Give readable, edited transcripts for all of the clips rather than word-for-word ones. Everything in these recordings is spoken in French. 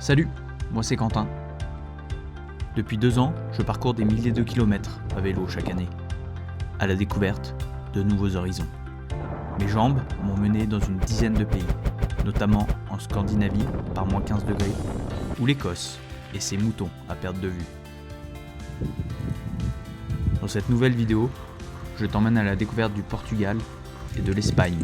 Salut, moi c'est Quentin. Depuis 2 ans, je parcours des milliers de kilomètres à vélo chaque année, à la découverte de nouveaux horizons. Mes jambes m'ont mené dans une dizaine de pays, notamment en Scandinavie par moins 15 degrés, ou l'Écosse et ses moutons à perte de vue. Dans cette nouvelle vidéo, je t'emmène à la découverte du Portugal et de l'Espagne.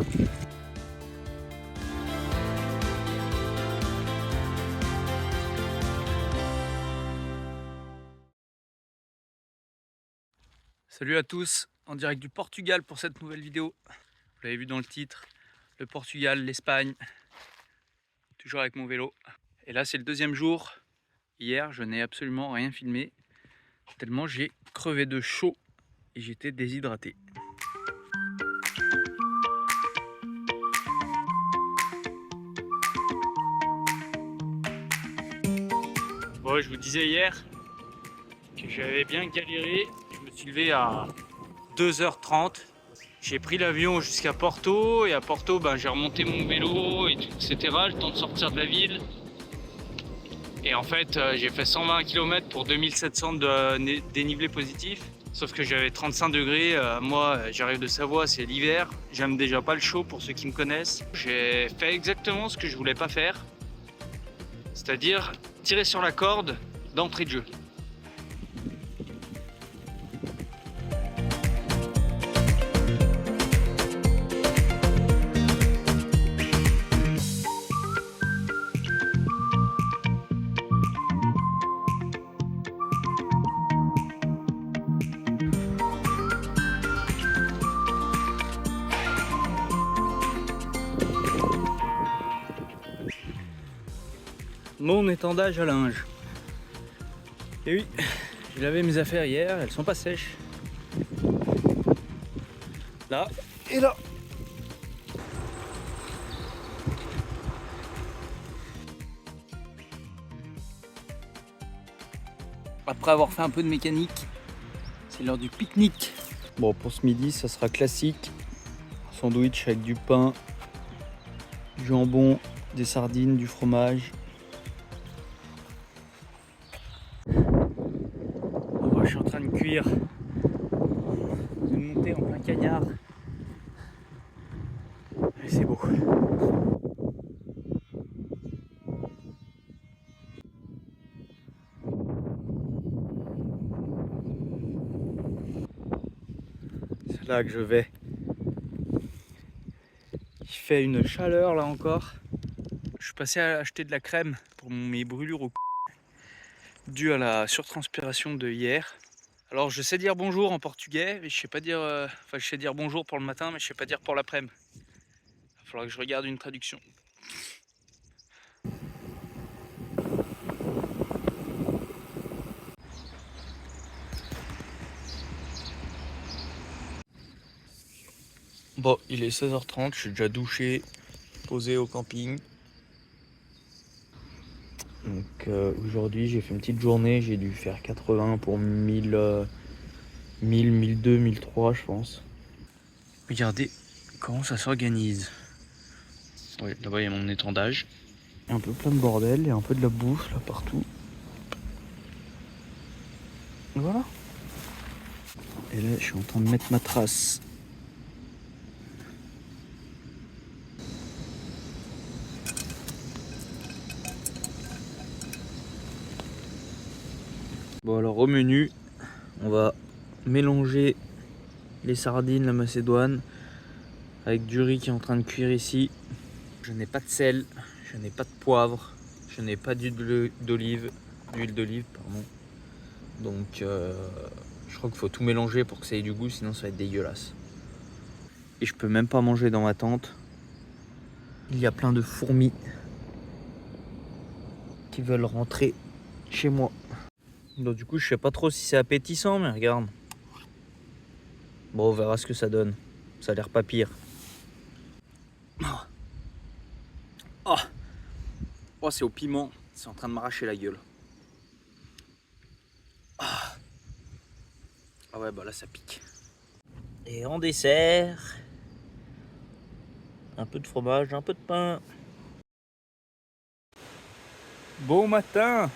Salut à tous, en direct du Portugal pour cette nouvelle vidéo. Vous l'avez vu dans le titre, le Portugal, l'Espagne, toujours avec mon vélo. Et là c'est le deuxième jour. Hier je n'ai absolument rien filmé, tellement j'ai crevé de chaud et j'étais déshydraté. Bon, je vous disais hier que j'avais bien galéré. Je me suis levé à 2h30. J'ai pris l'avion jusqu'à Porto et à Porto j'ai remonté mon vélo et tout, etc. Le temps de sortir de la ville. Et en fait j'ai fait 120 km pour 2700 de dénivelé positif. Sauf que j'avais 35 degrés. Moi j'arrive de Savoie, c'est l'hiver. J'aime déjà pas le chaud pour ceux qui me connaissent. J'ai fait exactement ce que je voulais pas faire. C'est-à-dire tirer sur la corde d'entrée de jeu. Mon étendage à linge. Et oui, j'ai lavé mes affaires hier, elles sont pas sèches. Là et là. Après avoir fait un peu de mécanique, c'est l'heure du pique-nique. Bon, pour ce midi, ça sera classique. Sandwich avec du pain, du jambon, des sardines, du fromage. Bon, je suis en train de cuire une montée en plein cagnard. Et c'est beau. C'est là que je vais. Il fait une chaleur là encore. Je suis passé à acheter de la crème pour mes brûlures au cou, dues à la surtranspiration de hier. Alors je sais dire bonjour en portugais, mais je sais pas dire. Enfin, je sais dire bonjour pour le matin, mais je sais pas dire pour l'après-midi. Il va falloir que je regarde une traduction. Bon, il est 16h30, je suis déjà douché, posé au camping. Donc aujourd'hui j'ai fait une petite journée, j'ai dû faire 80 pour 1000, 1002, 1003 je pense. Regardez comment ça s'organise. Oui, là-bas il y a mon étendage. Il y a un peu plein de bordel, il y a un peu de la bouffe là partout. Voilà. Et là je suis en train de mettre ma trace. Bon alors au menu, on va mélanger les sardines, la macédoine, avec du riz qui est en train de cuire ici. Je n'ai pas de sel, je n'ai pas de poivre, je n'ai pas d'huile d'olive, pardon. Donc je crois qu'il faut tout mélanger pour que ça ait du goût, sinon ça va être dégueulasse. Et je peux même pas manger dans ma tente. Il y a plein de fourmis qui veulent rentrer chez moi. Donc du coup je sais pas trop si c'est appétissant, mais regarde. Bon, on verra ce que ça donne. Ça a l'air pas pire. Oh, oh c'est au piment, c'est en train de m'arracher la gueule. Ah ouais, bah là ça pique. Et en dessert, un peu de fromage, un peu de pain. Bon matin.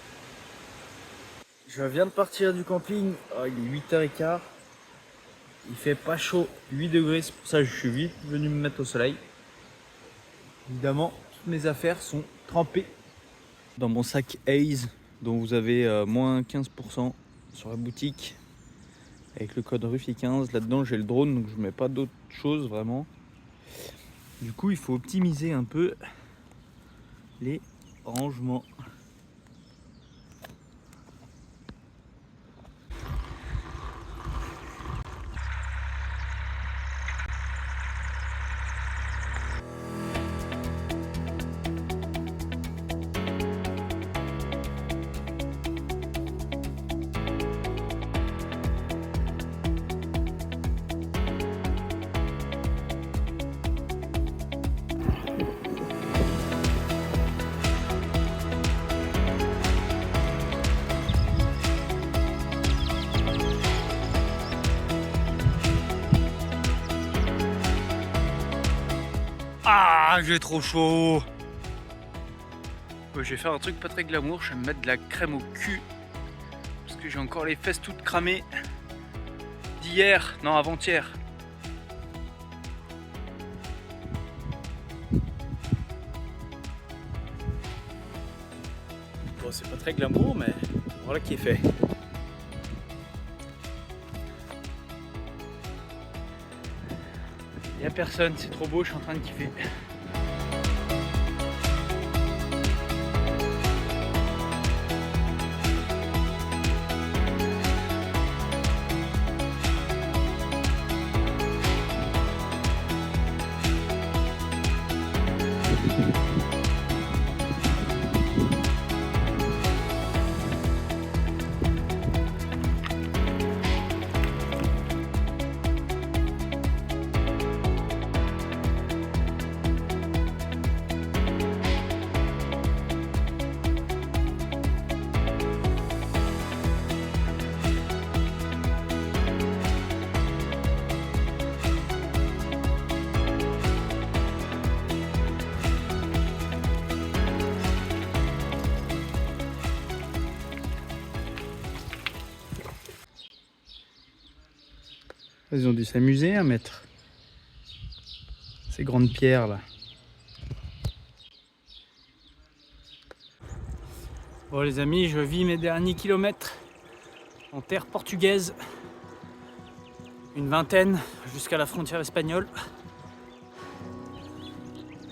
Je viens de partir du camping, il est 8h15. Il fait pas chaud, 8 degrés, c'est pour ça que je suis vite venu me mettre au soleil. Évidemment, toutes mes affaires sont trempées dans mon sac Haze, dont vous avez moins 15% sur la boutique. Avec le code Rufi15, là-dedans j'ai le drone, donc je mets pas d'autres choses vraiment. Du coup, il faut optimiser un peu les rangements. Ah, j'ai trop chaud. Je vais faire un truc pas très glamour, je vais me mettre de la crème au cul. Parce que j'ai encore les fesses toutes cramées. D'hier, non avant-hier. Bon, c'est pas très glamour, mais voilà qui est fait. Il n'y a personne, c'est trop beau, je suis en train de kiffer. Ils ont dû s'amuser à mettre ces grandes pierres là. Bon les amis, je vis mes derniers kilomètres en terre portugaise. Une vingtaine jusqu'à la frontière espagnole.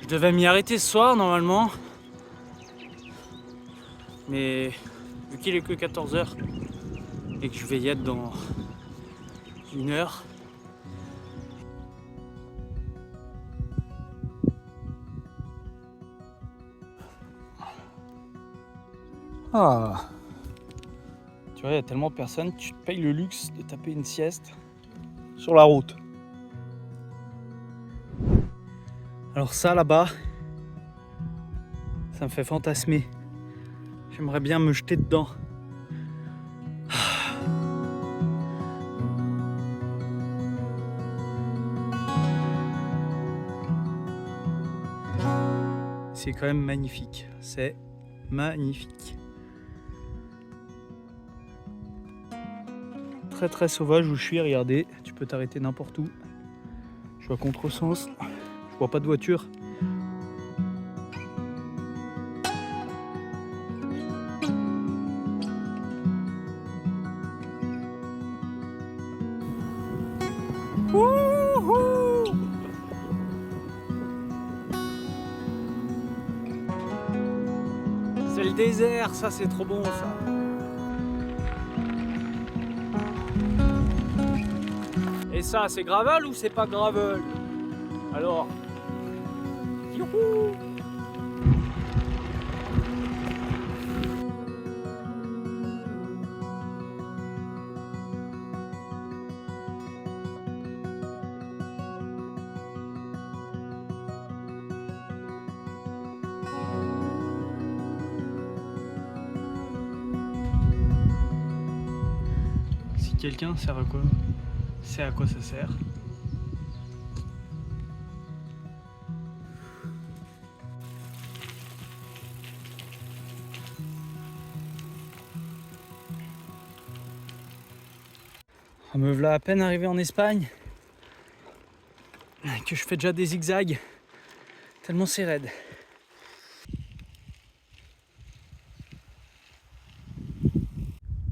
Je devais m'y arrêter ce soir normalement. Mais vu qu'il est que 14h et que je vais y être dans 1 heure. Ah. Tu vois, il y a tellement de personnes, tu te payes le luxe de taper une sieste sur la route. Alors ça là-bas, ça me fait fantasmer. J'aimerais bien me jeter dedans. C'est quand même magnifique, c'est magnifique. Très très sauvage où je suis, regardez, tu peux t'arrêter n'importe où. Je suis à contresens, je vois pas de voiture. Wouhou! C'est le désert, ça c'est trop bon ça. Et ça c'est gravel ou c'est pas gravel? Alors, youhou! Si quelqu'un sait à quoi ça sert. Me voilà à peine arrivé en Espagne que je fais déjà des zigzags tellement c'est raide.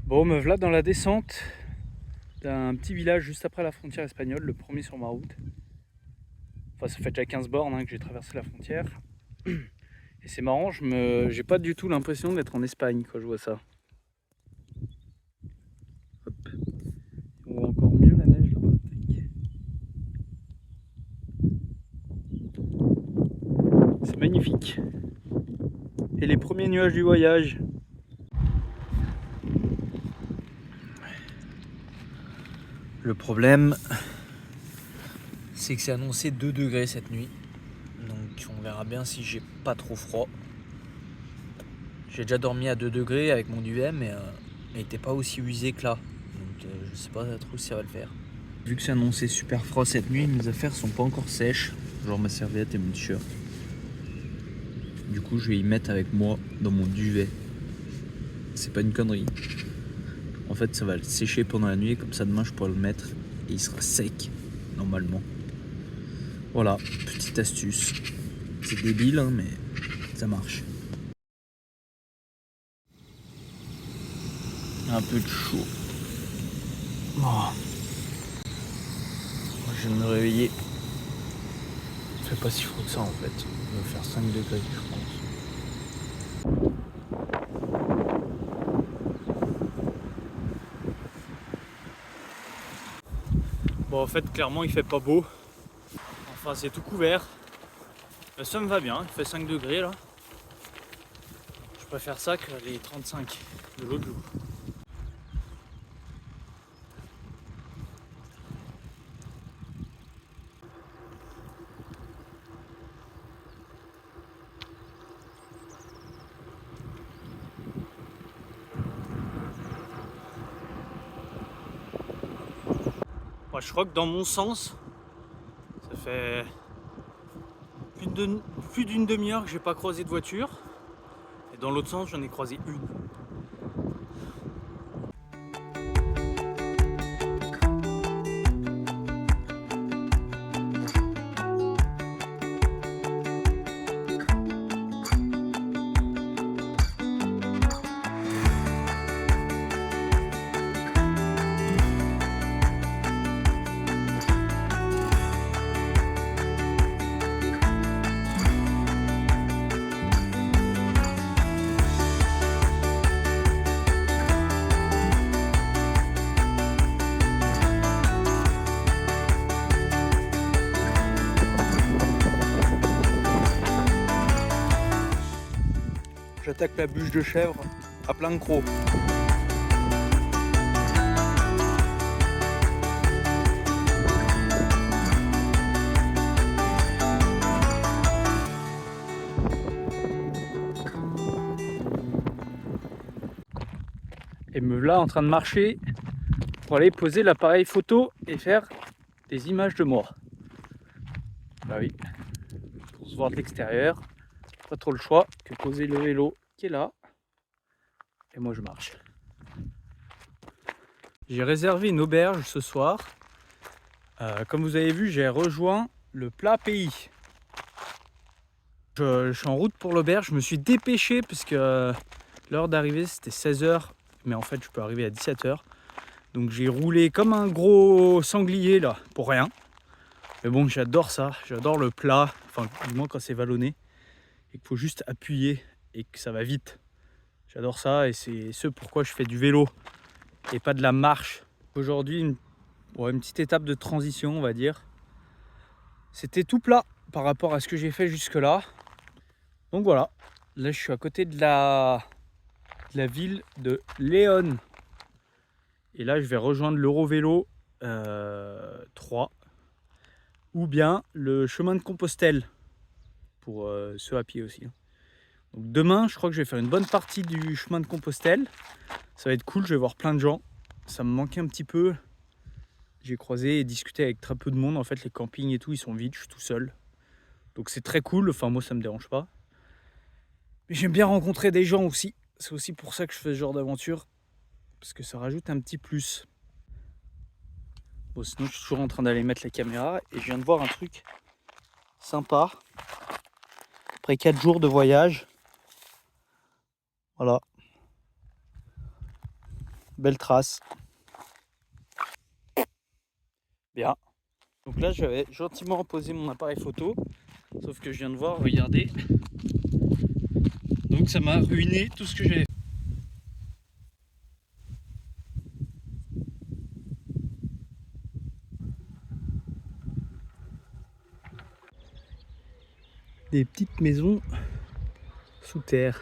Bon, me voilà dans la descente d'un petit village juste après la frontière espagnole, le premier sur ma route. Enfin, ça fait déjà 15 bornes que j'ai traversé la frontière. Et c'est marrant, j'ai pas du tout l'impression d'être en Espagne quand je vois ça. Hop. On voit encore mieux la neige là-bas. C'est magnifique. Et les premiers nuages du voyage. Le problème, c'est que c'est annoncé 2 degrés cette nuit. Donc on verra bien si j'ai pas trop froid. J'ai déjà dormi à 2 degrés avec mon duvet, mais il n'était pas aussi usé que là. Donc je sais pas trop si ça va le faire. Vu que c'est annoncé super froid cette nuit, mes affaires sont pas encore sèches. Genre ma serviette et mon t-shirt. Du coup je vais y mettre avec moi dans mon duvet. C'est pas une connerie. En fait ça va le sécher pendant la nuit, comme ça demain je pourrai le mettre et il sera sec normalement. Voilà, petite astuce. C'est débile hein, mais ça marche. Un peu de chaud. Oh. Je viens de me réveiller. Il fait pas si froid que ça en fait. Il va faire 5 degrés je pense. Bon en fait clairement il fait pas beau. Enfin c'est tout couvert. Ça me va bien, il fait 5 degrés là. Je préfère ça que les 35 de l'autre jour. Moi, je crois que dans mon sens, ça fait plus d'une demi-heure que j'ai pas croisé de voiture. Et dans l'autre sens, j'en ai croisé une. J'attaque la bûche de chèvre à plein croc. Et me voilà en train de marcher pour aller poser l'appareil photo et faire des images de moi. Bah oui, pour se voir de l'extérieur, pas trop le choix que poser le vélo qui est là. Et moi je marche. J'ai réservé une auberge ce soir. Comme vous avez vu, j'ai rejoint le plat pays. Je suis en route pour l'auberge. Je me suis dépêché parce que l'heure d'arrivée c'était 16h. Mais en fait je peux arriver à 17h. Donc j'ai roulé comme un gros sanglier là pour rien. Mais bon, j'adore ça. J'adore le plat. Enfin, du moins quand c'est vallonné. Et qu'il faut juste appuyer et que ça va vite. J'adore ça et c'est ce pourquoi je fais du vélo et pas de la marche. Aujourd'hui, une petite étape de transition, on va dire. C'était tout plat par rapport à ce que j'ai fait jusque-là. Donc voilà, là je suis à côté de la ville de Léon. Et là, je vais rejoindre l'Eurovélo 3 ou bien le chemin de Compostelle pour ceux à pied aussi. Donc demain, je crois que je vais faire une bonne partie du chemin de Compostelle. Ça va être cool, je vais voir plein de gens. Ça me manquait un petit peu. J'ai croisé et discuté avec très peu de monde. En fait, les campings et tout, ils sont vides, je suis tout seul. Donc c'est très cool, enfin moi ça me dérange pas. Mais j'aime bien rencontrer des gens aussi. C'est aussi pour ça que je fais ce genre d'aventure. Parce que ça rajoute un petit plus. Bon, sinon je suis toujours en train d'aller mettre la caméra et je viens de voir un truc sympa. Après 4 jours de voyage. Voilà. Belle trace. Bien. Donc là, j'avais gentiment posé mon appareil photo. Sauf que je viens de voir, regardez. Donc ça m'a ruiné tout ce que j'avais fait. Des petites maisons sous terre.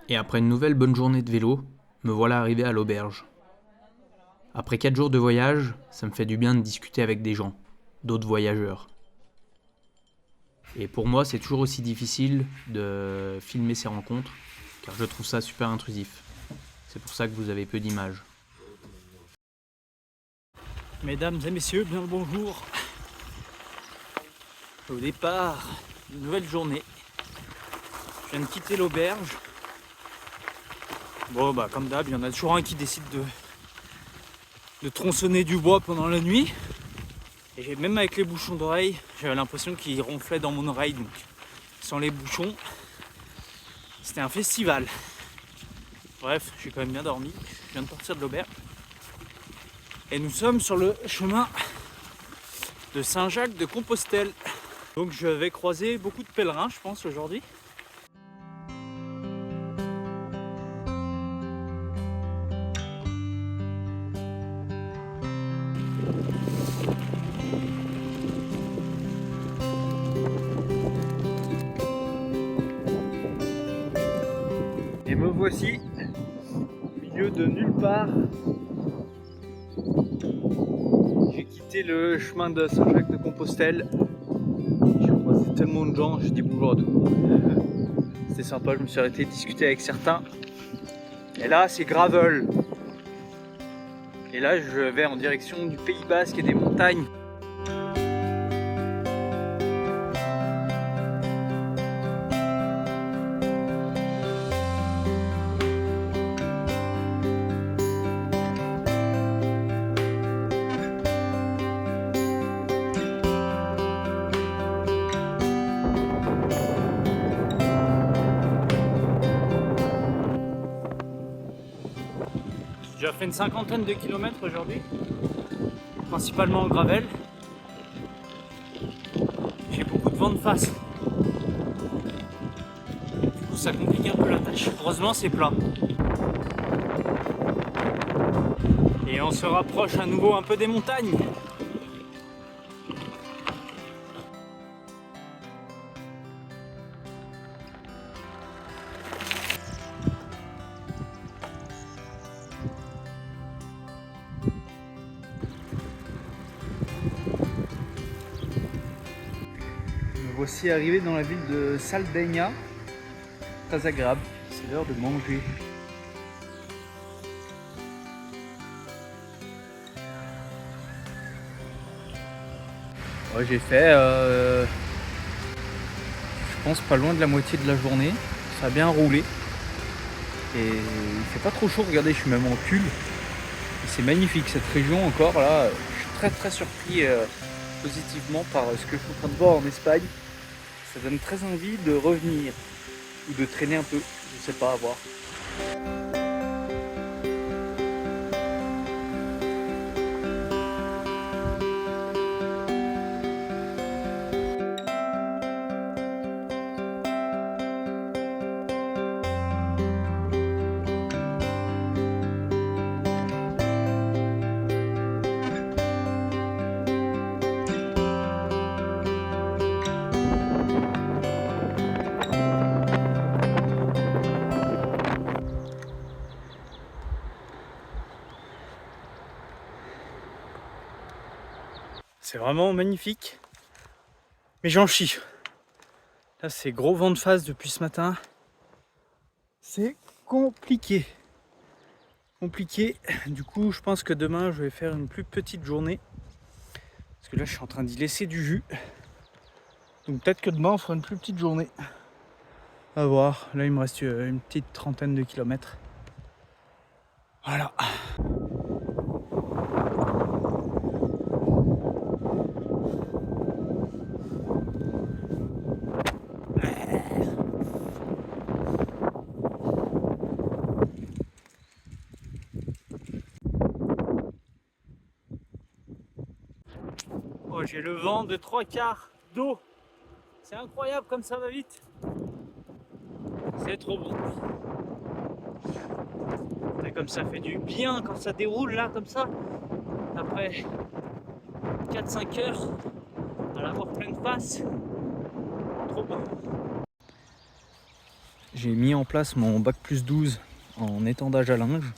Et après une nouvelle bonne journée de vélo, me voilà arrivé à l'auberge. Après 4 jours de voyage, ça me fait du bien de discuter avec des gens, d'autres voyageurs. Et pour moi, c'est toujours aussi difficile de filmer ces rencontres, car je trouve ça super intrusif. C'est pour ça que vous avez peu d'images. Mesdames et messieurs, bien le bonjour. Au départ, une nouvelle journée. Je viens de quitter l'auberge. Bon bah comme d'hab, il y en a toujours un qui décide de tronçonner du bois pendant la nuit. Et même avec les bouchons d'oreille, j'avais l'impression qu'il ronflait dans mon oreille. Donc sans les bouchons, c'était un festival. Bref, j'ai quand même bien dormi. Je viens de partir de l'auberge. Et nous sommes sur le chemin de Saint-Jacques-de-Compostelle. Donc je vais croiser beaucoup de pèlerins, je pense, aujourd'hui. Et me voici au milieu de nulle part. J'ai quitté le chemin de Saint-Jacques-de-Compostelle. J'ai croisé tellement de gens, j'ai dit bonjour à tout le monde. C'était sympa, je me suis arrêté discuter avec certains. Et là, c'est gravel. Et là, je vais en direction du Pays Basque et des montagnes. J'ai déjà fait une cinquantaine de kilomètres aujourd'hui, principalement en gravel. J'ai beaucoup de vent de face. Du coup, ça complique un peu la tâche. Heureusement, c'est plat. Et on se rapproche à nouveau un peu des montagnes. Me voici arrivé dans la ville de Saldanha. Très agréable, c'est l'heure de manger. Ouais, j'ai fait, je pense, pas loin de la moitié de la journée. Ça a bien roulé. Et il fait pas trop chaud, regardez, je suis même en pull. C'est magnifique cette région encore là. Je suis très surpris positivement par ce que je suis en train de voir en Espagne. Ça donne très envie de revenir ou de traîner un peu, je sais pas, à voir. C'est vraiment magnifique, mais j'en chie. Là, c'est gros vent de face depuis ce matin. C'est compliqué. Du coup, je pense que demain, je vais faire une plus petite journée. Parce que là, je suis en train d'y laisser du jus. Donc peut-être que demain on fera une plus petite journée. À voir. Là il me reste une petite trentaine de kilomètres. Voilà. Oh, j'ai le vent de 3/4 d'eau. C'est incroyable comme ça va vite. C'est trop bon. Et comme ça fait du bien quand ça déroule là comme ça. Après 4-5 heures à l'avoir pleine face. Trop bon. J'ai mis en place mon bac plus 12 en étendage à linge.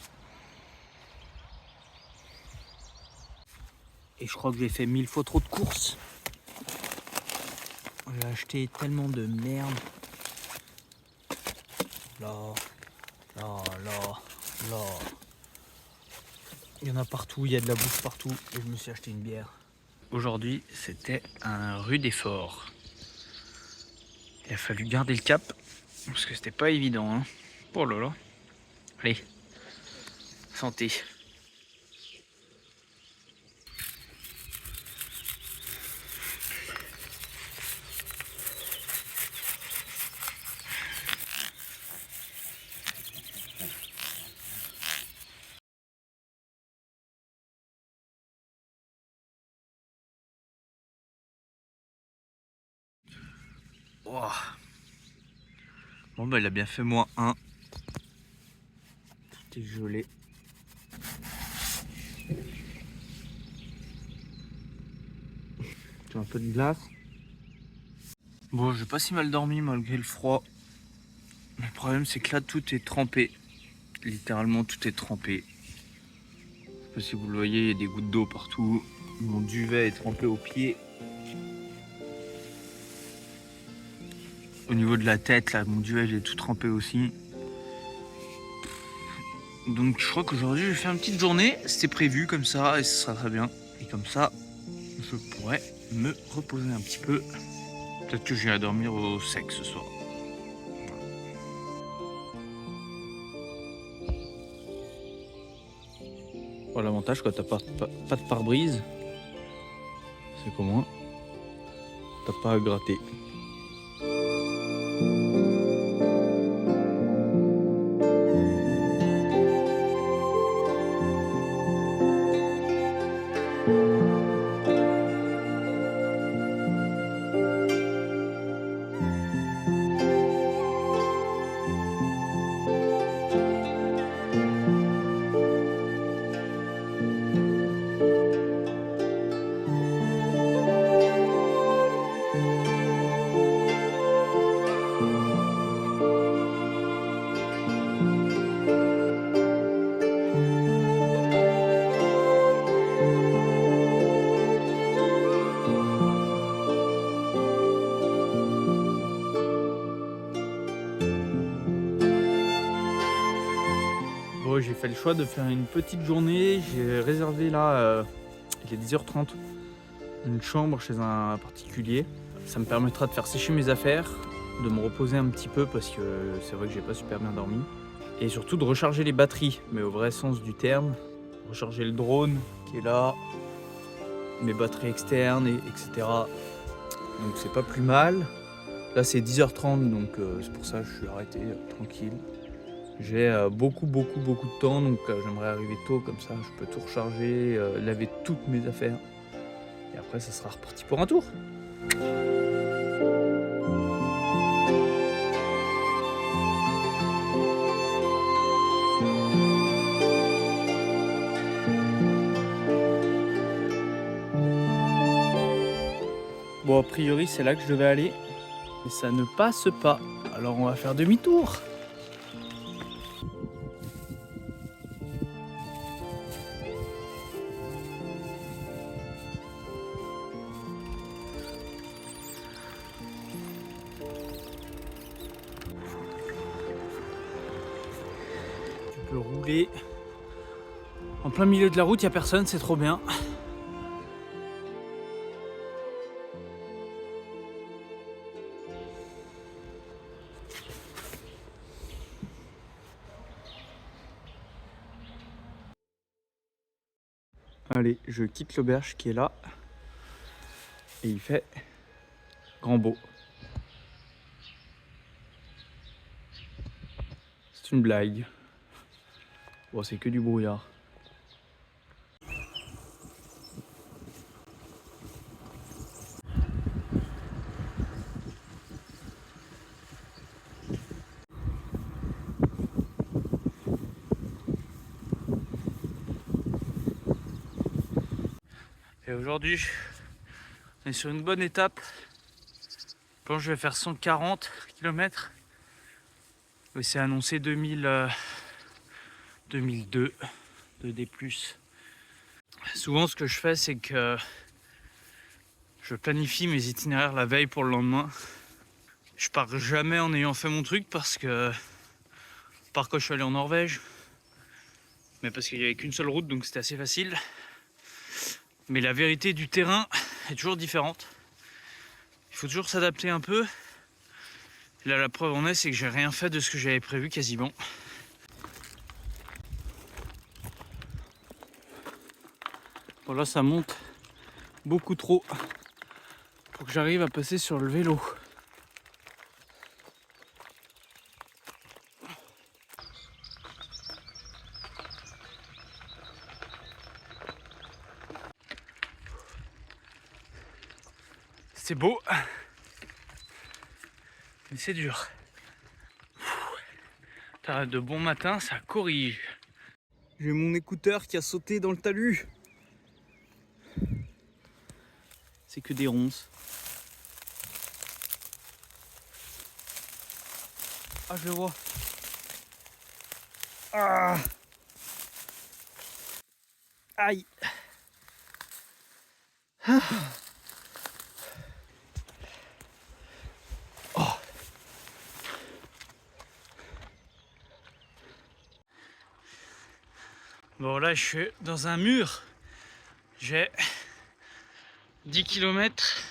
Et je crois que j'ai fait 1000 fois trop de courses. J'ai acheté tellement de merde. Là. Il y en a partout, il y a de la bouffe partout. Et je me suis acheté une bière. Aujourd'hui, c'était un rude effort. Il a fallu garder le cap. Parce que c'était pas évident. Hein. Oh là là. Allez. Santé. Wow. Bon bah il a bien fait -1. Tout est gelé. J'ai un peu de glace. Bon, j'ai pas si mal dormi malgré le froid. Le problème c'est que là tout est trempé. Littéralement tout est trempé. Je sais pas si vous le voyez, il y a des gouttes d'eau partout. Mon duvet est trempé aux pieds. Au niveau de la tête, là, mon duvet, j'ai tout trempé aussi. Donc je crois qu'aujourd'hui, je vais faire une petite journée. C'était prévu comme ça et ce sera très bien. Et comme ça, je pourrais me reposer un petit peu. Peut-être que j'irai dormir au sec ce soir. Bon, l'avantage quand t'as pas de pare-brise, c'est qu'au moins, t'as pas à gratter. Bon, j'ai fait le choix de faire une petite journée. J'ai réservé là, il est 10h30, une chambre chez un particulier. Ça me permettra de faire sécher mes affaires, de me reposer un petit peu parce que c'est vrai que j'ai pas super bien dormi. Et surtout de recharger les batteries, mais au vrai sens du terme. Recharger le drone qui est là, mes batteries externes, etc. Donc c'est pas plus mal. Là c'est 10h30, donc c'est pour ça que je suis arrêté, tranquille. J'ai beaucoup de temps, donc j'aimerais arriver tôt, comme ça je peux tout recharger, laver toutes mes affaires. Et après ça sera reparti pour un tour. Bon, a priori c'est là que je devais aller, mais ça ne passe pas. Alors on va faire demi-tour. Tu peux rouler en plein milieu de la route, il n'y a personne, c'est trop bien. Allez, je quitte l'auberge qui est là. Et il fait grand beau. C'est une blague. Bon, c'est que du brouillard. Et aujourd'hui, on est sur une bonne étape. Je pense que je vais faire 140 km. Et c'est annoncé 2002 de D+. Souvent, ce que je fais, c'est que je planifie mes itinéraires la veille pour le lendemain. Je pars jamais en ayant fait mon truc parce que, par quand je suis allé en Norvège, mais parce qu'il n'y avait qu'une seule route, donc c'était assez facile. Mais la vérité du terrain est toujours différente. Il faut toujours s'adapter un peu. Et là, la preuve en est, c'est que j'ai rien fait de ce que j'avais prévu quasiment. Bon, là, ça monte beaucoup trop pour que j'arrive à passer sur le vélo. C'est beau, mais c'est dur. De bon matin, ça corrige. J'ai mon écouteur qui a sauté dans le talus. C'est que des ronces. Ah, je le vois. Ah. Aïe. Ah. Oh. Bon, là, je suis dans un mur. J'ai 10 km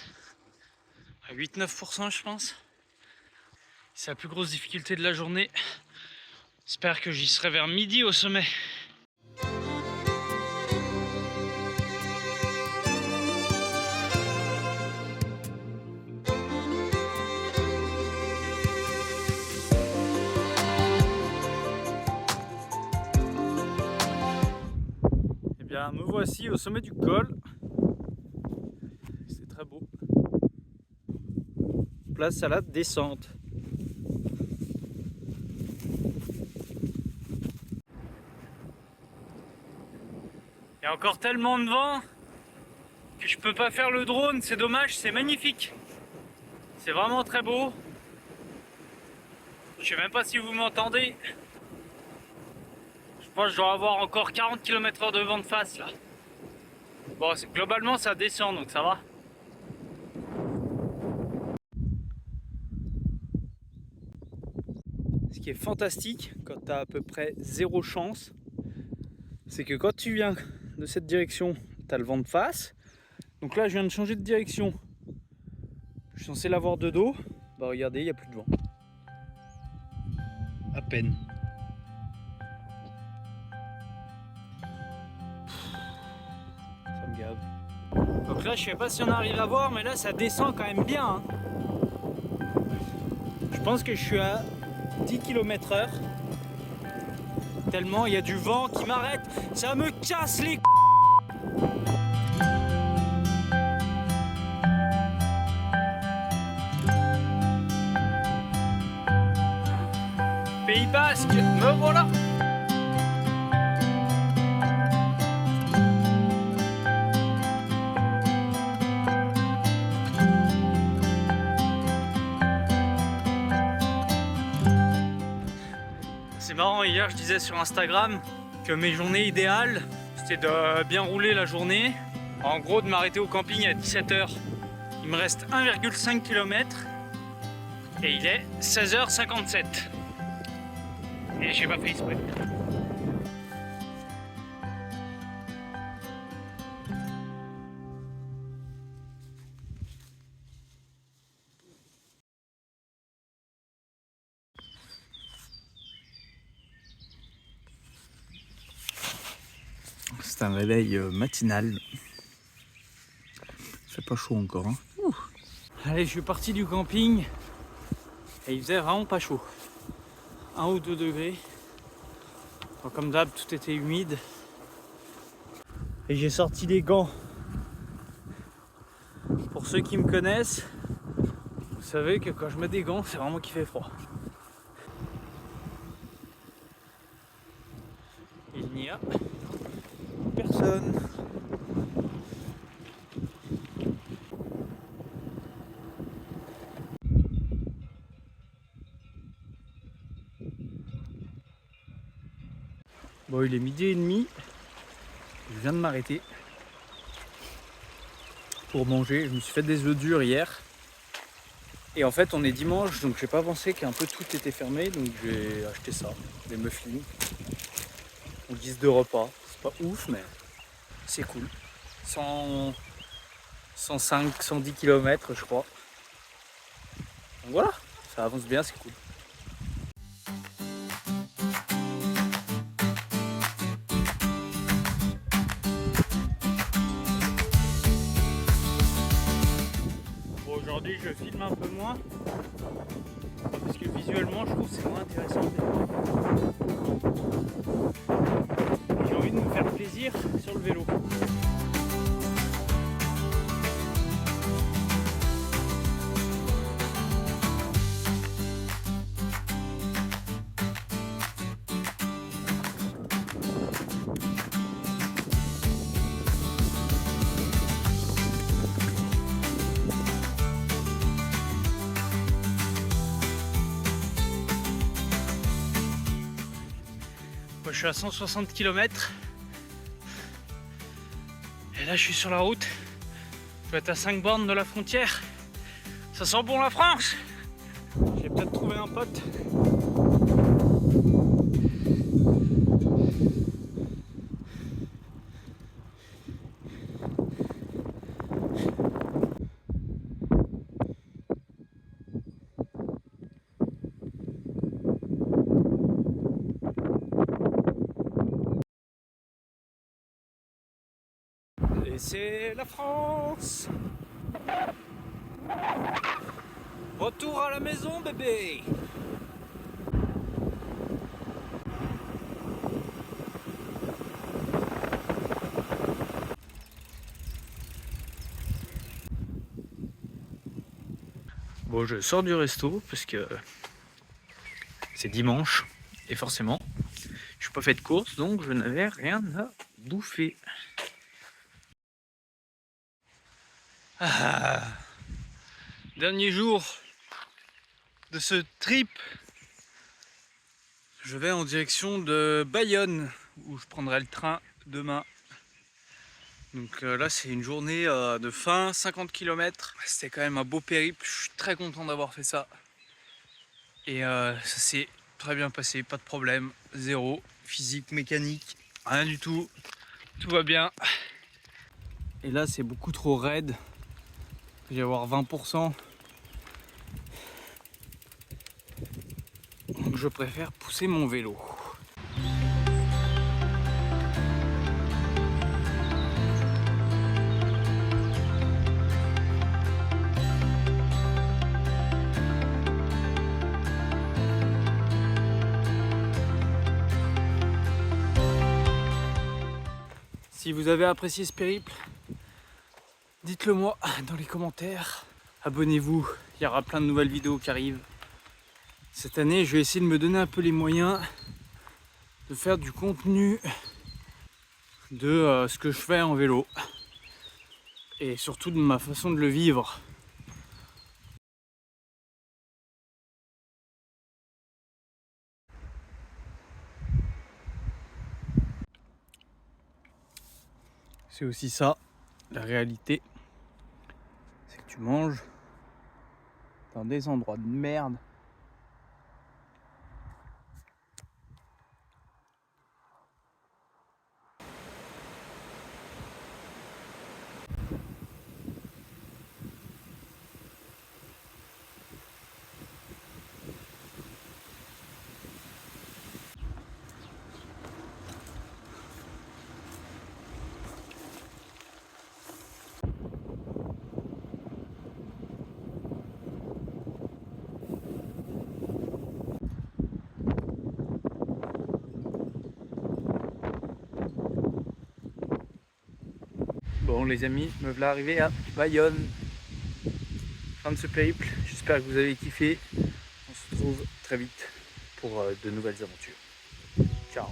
à 8-9%, je pense. C'est la plus grosse difficulté de la journée. J'espère que j'y serai vers midi au sommet. Eh bien, me voici au sommet du col. C'est très beau. Place à la descente. Il y a encore tellement de vent que je peux pas faire le drone, c'est dommage, c'est magnifique. C'est vraiment très beau. Je sais même pas si vous m'entendez. Je pense que je dois avoir encore 40 km/h de vent de face là. Bon, globalement ça descend donc ça va. Ce qui est fantastique quand tu as à peu près zéro chance, c'est que quand tu viens de cette direction, tu as le vent de face. Donc là, je viens de changer de direction. Je suis censé l'avoir de dos. Bah regardez, il n'y a plus de vent. À peine. Ça me gave. Donc là, je sais pas si on arrive à voir, mais là, ça descend quand même bien. Hein. Je pense que je suis à 10 km/h. Tellement il y a du vent qui m'arrête. Ça me casse les c***. Pays Basque, me voilà. C'est marrant, hier je disais sur Instagram que mes journées idéales, c'était de bien rouler la journée. En gros, de m'arrêter au camping à 17 h. Il me reste 1,5 km et il est 16h57. Et j'ai pas fait exprès. C'est un réveil matinal. Il fait pas chaud encore. Hein. Allez, je suis parti du camping et il faisait vraiment pas chaud. 1 ou 2 degrés. Donc, comme d'hab, tout était humide. Et j'ai sorti les gants. Pour ceux qui me connaissent, vous savez que quand je mets des gants, c'est vraiment qu'il fait froid. Il n'y a personne. Bon, il est 12h30. Je viens de m'arrêter pour manger. Je me suis fait des œufs durs hier. Et en fait, on est dimanche, donc j'ai pas pensé qu'un peu tout était fermé. Donc j'ai acheté ça, des muffins. En guise de repas. C'est pas ouf, mais c'est cool. 105, 110 km, je crois. Donc voilà, ça avance bien, c'est cool. Bon, aujourd'hui, je filme un peu moins. Parce que visuellement, je trouve que c'est moins intéressant. J'ai envie de me faire plaisir sur le vélo. Moi, je suis à 160 km. Et là, je suis sur la route. Je vais être à 5 bornes de la frontière. Ça sent bon la France. J'ai peut-être trouvé un pote. Et c'est la France. Retour à la maison, bébé. Bon, je sors du resto parce que c'est dimanche et forcément, je suis pas fait de course, donc je n'avais rien à bouffer. Ah, dernier jour de ce trip. Je vais en direction de Bayonne où je prendrai le train demain. Donc là, c'est une journée de fin, 50 km. C'était quand même un beau périple. Je suis très content d'avoir fait ça. Et ça s'est très bien passé, pas de problème. Zéro, physique, mécanique, rien du tout. Tout va bien. Et là, c'est beaucoup trop raide. Je vais avoir 20%. Donc je préfère pousser mon vélo. Si vous avez apprécié ce périple, dites-le moi dans les commentaires. Abonnez-vous, il y aura plein de nouvelles vidéos qui arrivent. Cette année, je vais essayer de me donner un peu les moyens de faire du contenu de ce que je fais en vélo. Et surtout de ma façon de le vivre. C'est aussi ça, la réalité. C'est que tu manges dans des endroits de merde. Bon les amis, me voilà arrivé à Bayonne. Fin de ce périple, j'espère que vous avez kiffé. On se retrouve très vite pour de nouvelles aventures. Ciao.